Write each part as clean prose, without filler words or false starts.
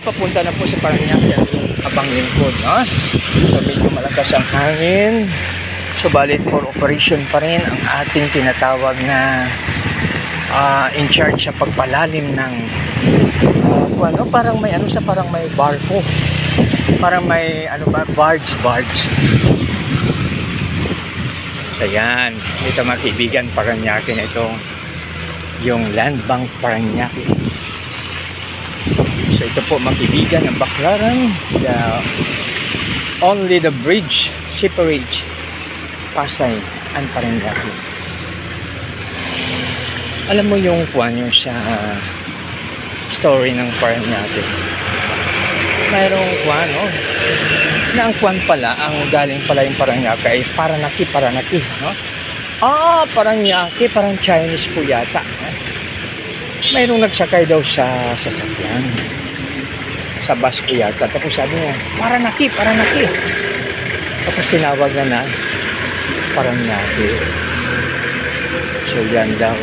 papunta na po sa Parañaque yung abang lingkod, no? So medyo malakas ang hangin, subalit for operation pa rin ang ating tinatawag na in charge sa pagpalalim ng parang may parang may barko, parang may barge. So yan, dito mga kaibigan, Parañaque na ito, yung Land Bank Parañaque. So ito po mga kaibigan ang Baclaran, only the bridge separates Pasay and Parañaque. Alam mo yung sa story ng Parañaque, mayroong na ang pala, ang galing pala yung Parañaque ay Paranaki, no? Parañaque, parang Chinese po yata, no? Mayroong nagsakay daw sa sasakyan, sa bus po yata, tapos sabi niya, Paranaki, tapos tinawag na Parañaque. So yan daw,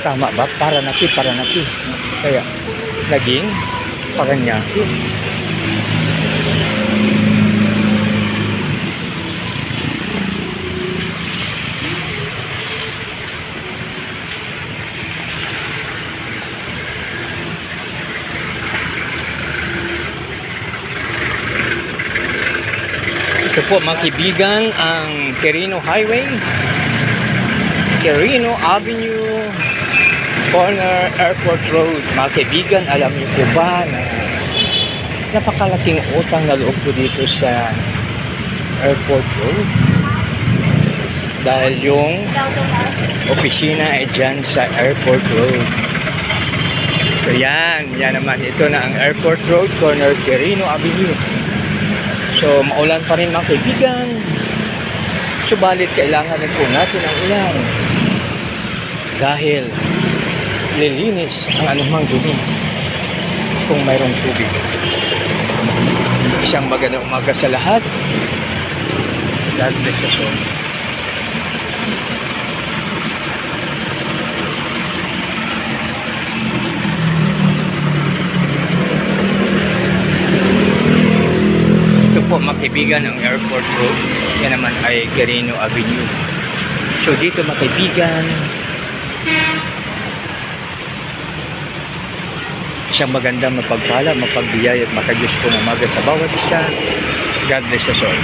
tama ba? Paranaki, kaya naging Parañaque. Ito po mga kaibigan ang Quirino Highway, Quirino Avenue, corner Airport Road. Mga kaibigan, alam niyo po ba na napakalaking utang na loob po dito sa Airport Road? Dahil yung opisina ay dyan sa Airport Road. So yan naman, ito na ang Airport Road, corner Quirino Avenue. So maulan pa rin mga kaibigan, subalit kailangan rin po natin ang ulan dahil lilinis ang anumang dumi kung mayroong tubig. Isang magandang umaga sa lahat. God bless us all. Ito po mga kaibigan ang Airport Road. Yan naman ay Quirino Avenue. So dito mga kaibigan, isang magandang mapagpala, mapagbiyaya at makadiyos po ng umaga sa bawat isa. God bless us all.